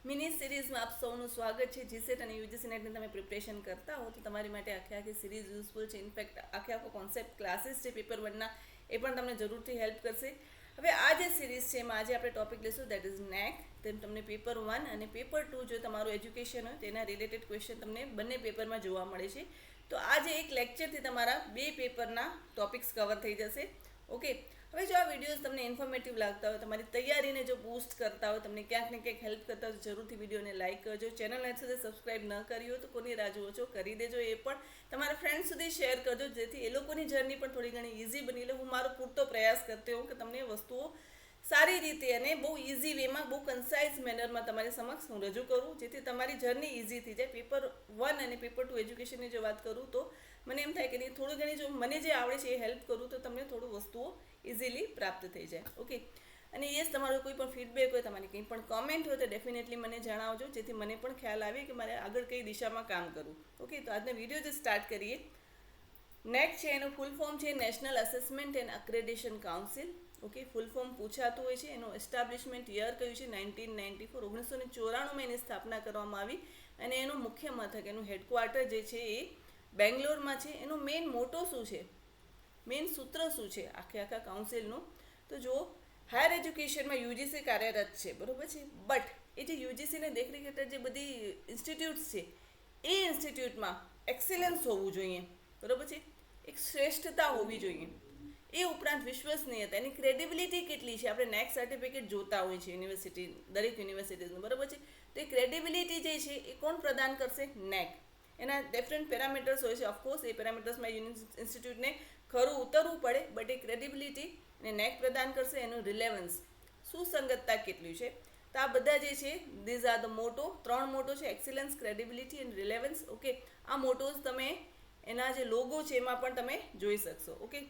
Mini સિરીઝમાં આપ સૌનું સ્વાગત છે. જીસેટ અને યુજીસી નેટની તમે પ્રિપરેશન કરતા હો તો તમારી માટે આખી સિરીઝ યુઝફુલ છે. ઇનફેક્ટ આખો કોન્સેપ્ટ ક્લાસીસ છે પેપર 1ના, એ પણ તમને જરૂરથી હેલ્પ કરશે. હવે આ જે સિરીઝ છે એમાં આજે આપણે ટોપિક લઈશું, દેટ ઇઝ નેક. તેમ તમને પેપર 1 અને પેપર 2 જો તમારું એજ્યુકેશન હોય તેના રિલેટેડ ક્વેશ્ચન તમને બંને પેપરમાં જોવા મળે છે. તો આજે એક લેક્ચરથી તમારા બે પેપરના ટોપિક્સ કવર થઈ જશે. ઓકે, હવે જો આ વિડીયોઝ તમને ઇન્ફોર્મેટિવ લાગતા હોય, તમારી તૈયારીને જો બૂસ્ટ કરતા હોય, તમને ક્યાંક ને ક્યાંક હેલ્પ કરતા હોય, જરૂરથી વિડીયોને લાઇક કરજો. ચેનલને સાથે સબસ્ક્રાઇબ ન કરી હોય તો કોની રાહ જુઓ છો, કરી દેજો. એ પણ તમારા ફ્રેન્ડ સુધી શેર કરજો, જેથી એ લોકોની જર્ની પણ થોડી ઘણી ઇઝી બની લે. હું મારો પૂરતો પ્રયાસ કરતી હોઉં કે તમને વસ્તુઓ સારી રીતે અને બહુ ઇઝી વેમાં, બહુ કન્સાઇઝ મેનરમાં તમારી સમક્ષ હું રજૂ કરું, જેથી તમારી જર્ની ઇઝી થઈ જાય. પેપર 1 અને પેપર 2 એજ્યુકેશનની જો વાત કરું તો મને એમ થાય કે નહીં, થોડું ઘણી જો મને જે આવડે છે એ હેલ્પ કરું તો તમને થોડું વસ્તુઓ ઇઝીલી પ્રાપ્ત થઈ જાય. ઓકે, અને યસ, તમારો કોઈ પણ ફીડબેક હોય, તમારી કંઈ પણ કોમેન્ટ હોય તો ડેફિનેટલી મને જણાવજો, જેથી મને પણ ખ્યાલ આવે કે મારે આગળ કઈ દિશામાં કામ કરવું. ઓકે, તો આજનો વિડીયો જે સ્ટાર્ટ કરીએ. નેક છે એનું ફૂલ ફોર્મ છે national assessment and accreditation council. Okay, full form પૂછાતું હોય છે. એનું એસ્ટાબ્લિશમેન્ટ યર કયું છે? 1994. 1994માં એની સ્થાપના કરવામાં આવી અને એનું મુખ્ય મથક, એનું હેડક્વાર્ટર જે છે એ બેંગ્લોરમાં છે. એનું મેઇન મોટો શું છે, મેઇન સૂત્ર શું છે આખા કાઉન્સિલનું? તો જો હાયર એજ્યુકેશનમાં યુજીસી કાર્યરત છે, બરાબર છે, બટ એ જે યુજીસીને દેખરેખ હેઠળ જે બધી ઇન્સ્ટિટ્યૂટ્સ છે એ ઇન્સ્ટિટ્યૂટમાં એક્સિલન્સ હોવું જોઈએ, બરાબર છે, એક શ્રેષ્ઠતા હોવી જોઈએ. એ ઉપરાંત વિશ્વસનીયતા, એની ક્રેડિબિલિટી કેટલી છે. આપણે નેક સર્ટિફિકેટ જોતા હોય છે યુનિવર્સિટી, દરેક યુનિવર્સિટીઝનું, બરાબર છે. તો એ ક્રેડિબિલિટી જે છે એ કોણ પ્રદાન કરશે? નેક. એના ડિફરન્ટ પેરામીટર્સ હોય છે. ઓફકોર્સ એ પેરામીટર્સમાં ઇન્સ્ટિટ્યૂટને ખરું ઉતરવું પડે, બટ એ ક્રેડિબિલિટી ને નેક પ્રદાન કરશે. એનું રિલેવન્સ, સુસંગતતા કેટલી છે. તો આ બધા જે છે, ધીઝ આર ધ મોટો, 3 મોટો છે: excellence, credibility and relevance. Okay, આ મોટોઝ તમે એના જે લોગો છે એમાં પણ તમે જોઈ શકશો. ઓકે,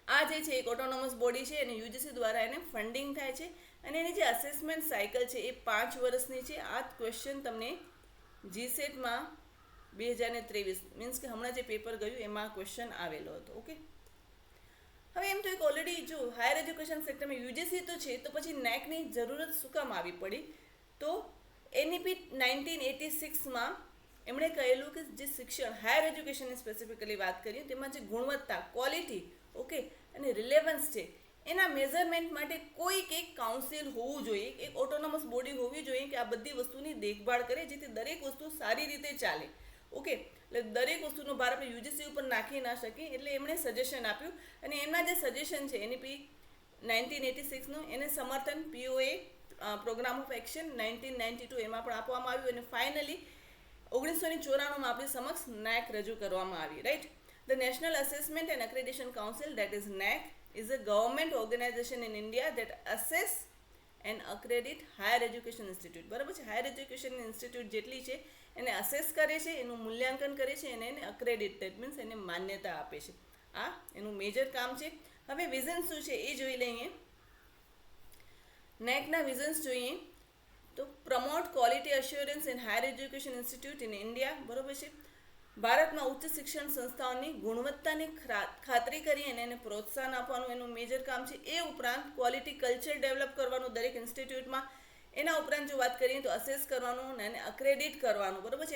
આ જે છે એક ઓટોનોમસ બોડી છે અને યુજીસી દ્વારા એને ફંડિંગ થાય છે અને એની જે અસેસમેન્ટ સાયકલ છે એ 5 વર્ષની છે. આ ક્વેશ્ચન તમને જીસેટમાં 2023 મીન્સ કે હમણાં જે પેપર ગયું એમાં ક્વેશ્ચન આવેલો હતો. ઓકે, હવે એમ તો એક ઓલરેડી જો હાયર એજ્યુકેશન સેક્ટરમાં યુજીસી તો છે, તો પછી નેકની જરૂરત શું કામ આવી પડી? તો એનઈપી 1986માં એમણે કહેલું કે જે શિક્ષણ, હાયર એજ્યુકેશનની સ્પેસિફિકલી વાત કરીએ, તેમાં જે ગુણવત્તા, ક્વોલિટી, ઓકે, અને રિલેવન્સ છે, એના મેઝરમેન્ટ માટે કોઈક એક કાઉન્સિલ હોવું જોઈએ, એક ઓટોનોમસ બોડી હોવી જોઈએ કે આ બધી વસ્તુની દેખભાળ કરે, જેથી દરેક વસ્તુ સારી રીતે ચાલે. ઓકે, એટલે દરેક વસ્તુનો ભાર આપણે યુજીસી ઉપર નાખી ના શકીએ, એટલે એમણે સજેશન આપ્યું અને એમના જે સજેશન છે એનઈપી 1986નું, એને સમર્થન પીઓએ પ્રોગ્રામ ઓફ એક્શન 1992 એમાં પણ આપવામાં આવ્યું અને ફાઇનલી 1994માં આપણી સમક્ષ નેક રજૂ કરવામાં આવી. Right, the national assessment and accreditation council, that is NAAC, is a government organization in India that assess and accredit higher education institute. બરાબર છે, હાયર એજ્યુકેશન ઇન્સ્ટિટ્યૂટ જેટલી છે એને અસેસ કરે છે, એનું મૂલ્યાંકન કરે છે અને એને અક્રેડિટ, દેટ મીન્સ એને માન્યતા આપે છે. આ એનું મેજર કામ છે. હવે વિઝન શું છે એ જોઈ લઈએ. નેકના વિઝન્સ જોઈએ તો promote quality assurance in higher education institute in India. બરાબર છે, ભારતમાં ઉચ્ચ શિક્ષણ સંસ્થાઓની ગુણવત્તાની ખાતરી કરી અને એને પ્રોત્સાહન આપવાનું એનું મેજર કામ છે. એ ઉપરાંત ક્વોલિટી કલ્ચર ડેવલપ કરવાનું દરેક ઇન્સ્ટિટ્યૂટમાં. એના ઉપરાંત જો વાત કરીએ તો અસેસ કરવાનું અને એને અક્રેડિટ કરવાનું. બરાબર છે,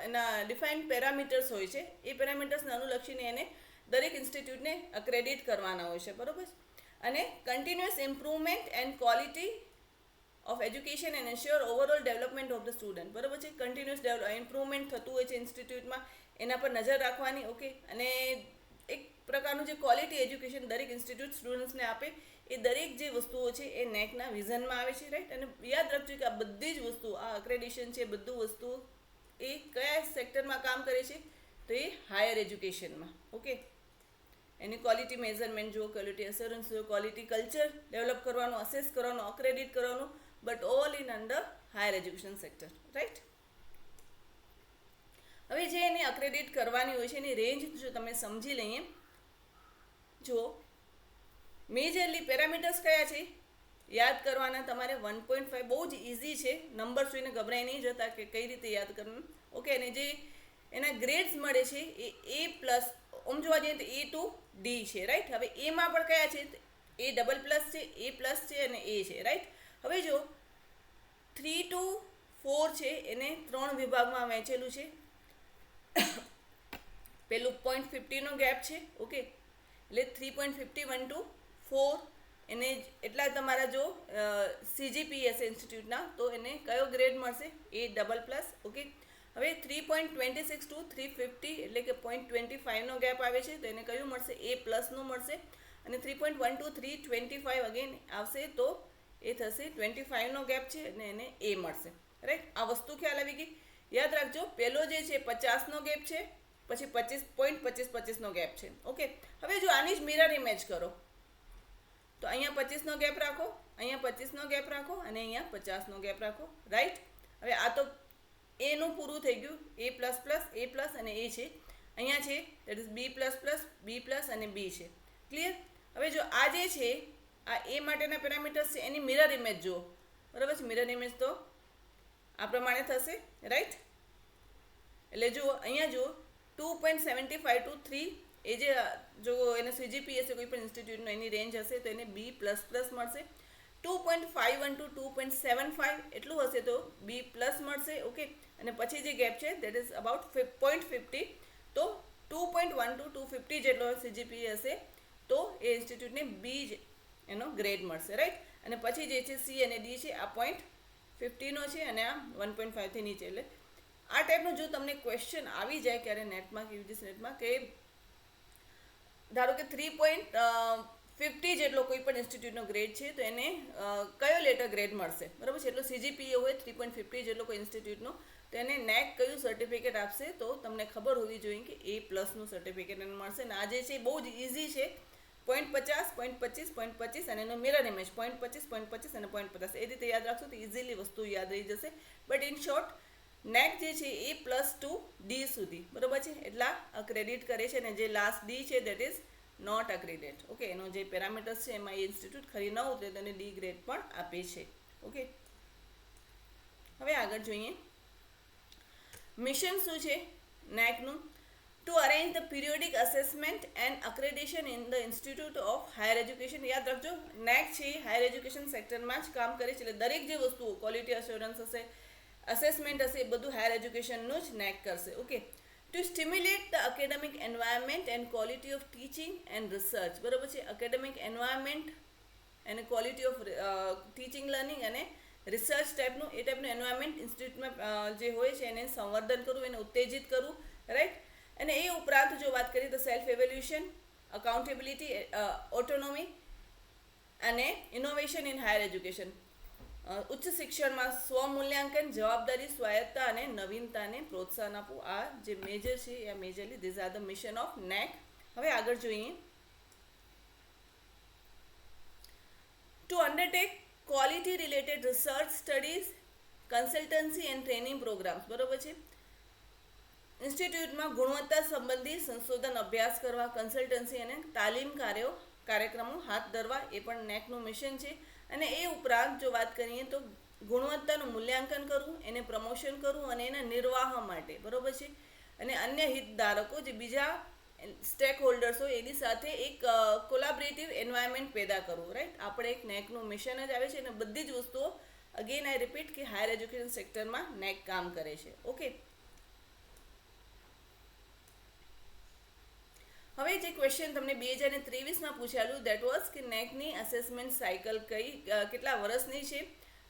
એના ડિફાઇન્ડ પેરામીટર્સ હોય છે. એ પેરામીટર્સને અનુલક્ષીને એને દરેક ઇન્સ્ટિટ્યૂટને અક્રેડિટ કરવાના હોય છે. બરાબર, અને continuous improvement and quality of education and ensure overall development of the student. બરાબર છે, કન્ટિન્યુઅસ ઇમ્પ્રુવમેન્ટ થતું હોય છે ઇન્સ્ટિટ્યૂટમાં, એના પર નજર રાખવાની. ઓકે, અને એક પ્રકારનું જે ક્વોલિટી એજ્યુકેશન દરેક ઇન્સ્ટિટ્યૂટ સ્ટુડન્ટ્સને આપે, એ દરેક જે વસ્તુઓ છે એ નેકના વિઝનમાં આવે છે. રાઈટ, અને યાદ રાખજો કે આ બધી જ વસ્તુઓ, આ અક્રેડિશન છે, બધું વસ્તુઓ એ કયા સેક્ટરમાં કામ કરે છે? તો એ હાયર એજ્યુકેશનમાં. ઓકે, એની ક્વોલિટી મેઝરમેન્ટ જુઓ, ક્વોલિટી અસરન્સ જુઓ, ક્વોલિટી કલ્ચર ડેવલપ કરવાનું, અસેસ કરવાનું, અક્રેડિટ કરવાનું, but all in under higher education sector. Right, હવે જે એને અક્રેડિટ કરવાની હોય છે એની રેન્જ જો તમે સમજી લઈએ, જો મેજરલી પેરામીટર્સ કયા છે યાદ કરવાના તમારે. 1.5 બહુ જ ઇઝી છે, નંબર જોઈને ગભરાઈ નહીં જતા કે કઈ રીતે યાદ કરવાનું. ઓકે, અને જે એના ગ્રેડ્સ મળે છે એ એ પ્લસ, ઓમ જોવા જઈએ તો એ ટુ ડી છે. રાઈટ, હવે એમાં પણ કયા છે? એ ડબલ પ્લસ છે, એ પ્લસ છે અને એ છે. રાઈટ, હવે જો 3 to 4 છે એને 3 વિભાગમાં વહેંચેલું છે. પેલું 0.50નો ગેપ છે. ઓકે, એટલે 3.51 ટુ 4 એને એટલા તમારા જો CGPS ઇન્સ્ટિટ્યૂટના, તો એને કયો ગ્રેડ મળશે? A++. ઓકે, હવે 3.26 ટુ 350 એટલે કે 0.25નો ગેપ આવે છે, તો એને કયું મળશે? A+નું મળશે. અને 3.1 ટુ 325 અગેન આવશે, તો એ થશે 25નો ગેપ છે અને એને A મળશે. રાઈટ, આ વસ્તુ ખ્યાલ આવી ગઈ. યાદ રાખજો, પહેલો જે છે 50નો ગેપ છે, પછી 25.25નો ગેપ છે. ઓકે, હવે જો આની જ મિરર ઇમેજ કરો તો અહીંયા 25નો ગેપ રાખો, અહીંયા 25નો ગેપ રાખો અને અહીંયા 50નો ગેપ રાખો. રાઈટ, હવે આ તો એનું પૂરું થઈ ગયું. A++, A+ અને A છે. અહીંયા છે દેટ ઇઝ B++, B+ અને B છે. ક્લિયર? હવે જો આ જે છે આ A માટેના પેરામીટર્સ છે, એની મિરર ઇમેજ જુઓ. બરાબર છે, મિરર ઇમેજ તો આ પ્રમાણે થશે. રાઈટ, એટલે જુઓ અહીંયા જુઓ 2.75 ટુ 3 એ જે જો એને CGPS કોઈ પણ ઇન્સ્ટિટ્યૂટનો એની રેન્જ હશે તો એને B++ મળશે. 2.51 ટુ 2.75 એટલું હશે તો B+ મળશે. ઓકે, અને પછી જે ગેપ છે દેટ ઇઝ અબાઉટ 0.50, તો 2.1 ટુ 250 જેટલો CGPS હશે તો એ ઇન્સ્ટિટ્યૂટને B એનો ગ્રેડ મળશે. રાઈટ, અને પછી જે છે C અને D છે, આ 0.50નો છે અને આ 1.5થી નીચે. એટલે આ ટાઈપનું જો તમને ક્વેશ્ચન આવી જાય ક્યારે નેટમાં કે UGC નેટમાં, કે ધારો કે 3.50 જેટલો કોઈ પણ ઇન્સ્ટિટ્યૂટનો ગ્રેડ છે તો એને કયો લેટર ગ્રેડ મળશે? બરાબર છે, એટલો CGPA હોય 3.50 જેટલો કોઈ ઇન્સ્ટિટ્યૂટનો, તો એને NAAC કયું સર્ટિફિકેટ આપશે? તો તમને ખબર હોવી જોઈએ કે A+નું સર્ટિફિકેટ એને મળશે. અને આ જે છે બહુ જ ઇઝી છે. 0.50, 0.25, 0.25 અને એનો મિરર ઇમેજ 0.25, 0.25 અને 0.50. એ રીતે યાદ રાખશો તો ઇઝીલી વસ્તુ યાદ રહી જશે. બટ ઇન શોર્ટ NAAC જે છે A+ ટુ D સુધી, બરાબર છે, એટલા અક્રેડિટ કરે છે. અને જે લાસ્ટ D છે દેટ ઇઝ નોટ અક્રેડિટ. ઓકે, એનો જે પેરામીટર્સ છે એમાં એ ઇન્સ્ટિટ્યૂટ ખરી ન ઉતરે તો એને D ગ્રેડ પણ આપે છે. ઓકે, હવે આગળ જોઈએ મિશન શું છે NAACનું? To arrange the periodic assessment and accreditation in the institute of higher education. યાદ રાખજો, NAAC છે હાયર એજ્યુકેશન સેક્ટરમાં જ કામ કરે છે. એટલે દરેક જે વસ્તુઓ ક્વોલિટી અશ્યોરન્સ હશે, અસેસમેન્ટ હશે, એ બધું હાયર એજ્યુકેશનનું જ NAAC કરશે. Okay, to stimulate the academic environment and quality of teaching and research. બરાબર છે, એકેડેમિક એન્વાયરમેન્ટ અને ક્વોલિટી ઓફ ટીચિંગ લર્નિંગ અને રિસર્ચ ટાઈપનું એ ટાઈપનું એન્વાયરમેન્ટ ઇન્સ્ટિટ્યૂટમાં જે હોય છે એને સંવર્ધન કરવું, એને ઉત્તેજિત કરવું. રાઈટ, અને એ ઉપરાંત જો વાત કરીએ તો સેલ્ફ એવેલ્યુએશન, અકાઉન્ટેબિલિટી, ઓટોનોમી અને ઇનોવેશન ઇન હાયર એજ્યુકેશન. ઉચ્ચ શિક્ષણમાં સ્વમૂલ્યાંકન, જવાબદારી, સ્વાયત્તતા અને નવીનતાને પ્રોત્સાહન આપવું. આ જે મેજર છે એ majorly these are the mission of NAAC. હવે આગળ જોઈએ to undertake quality related research studies, consultancy and training programmes. બરાબર છે, ઇન્સ્ટિટ્યૂટમાં ગુણવત્તા સંબંધી સંશોધન અભ્યાસ કરવા, કન્સલ્ટન્સી અને તાલીમ કાર્યક્રમો હાથ ધરવા, એ પણ NAACનું મિશન છે. અને એ ઉપરાંત જો વાત કરીએ તો ગુણવત્તાનું મૂલ્યાંકન કરવું, એને પ્રમોશન કરવું અને એના નિર્વાહ માટે, બરાબર છે, અને અન્ય હિતધારકો જે બીજા સ્ટેક હોલ્ડર્સ હોય એની સાથે એક કોલાબરેટિવ એન્વાયરમેન્ટ પેદા કરવું. રાઈટ, આપણે એક NAACનું મિશન જ આવે છે. અને બધી જ વસ્તુઓ અગેન આઈ રિપીટ કે હાયર એજ્યુકેશન સેક્ટરમાં NAAC કામ કરે છે. ઓકે, હવે જે ક્વેશ્ચન તમને 2023માં પૂછાયેલું દેટ વોઝ કે NAACની અસેસમેન્ટ સાયકલ કેટલા વર્ષની છે?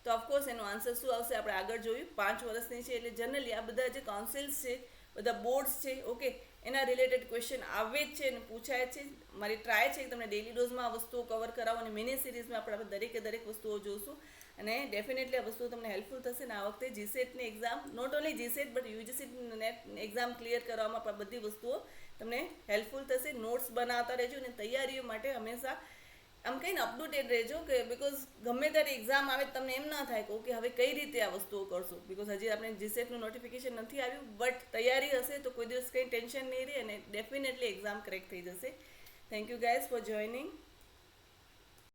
તો ઓફકોર્સ એનો આન્સર શું આવશે? આપણે આગળ જોયું 5 વર્ષની છે. એટલે જનરલી આ બધા જે કાઉન્સિલ્સ છે, બધા બોર્ડ્સ છે, ઓકે, એના રિલેટેડ ક્વેશ્ચન આવે જ છે અને પૂછાય છે. મારી ટ્રાય છે કે તમને ડેલી ડોઝમાં આ વસ્તુઓ કવર કરાવો અને મિની સિરીઝમાં આપણે દરેક વસ્તુઓ જોઈશું. અને ડેફિનેટલી આ વસ્તુઓ તમને હેલ્પફુલ થશે. અને આ વખતે GSETની exam, not only GSET but UGC NET exam clear કરવામાં પણ બધી વસ્તુઓ તમને હેલ્પફુલ થશે. નોટ્સ બનાવતા રહેજો અને તૈયારીઓ માટે હંમેશા આમ કહીને અપ ટુ ડેટ રહેજો, કે બિકોઝ ગમે ત્યારે એક્ઝામ આવે તમને એમ ના થાય કે ઓકે હવે કઈ રીતે આ વસ્તુઓ કરશું, બિકોઝ હજી આપણે GSETનું નોટિફિકેશન નથી આવ્યું. બટ તૈયારી હશે તો કોઈ દિવસ કંઈ ટેન્શન નહીં રહે અને ડેફિનેટલી એક્ઝામ ક્રેક થઈ જશે. Thank you guys four joining.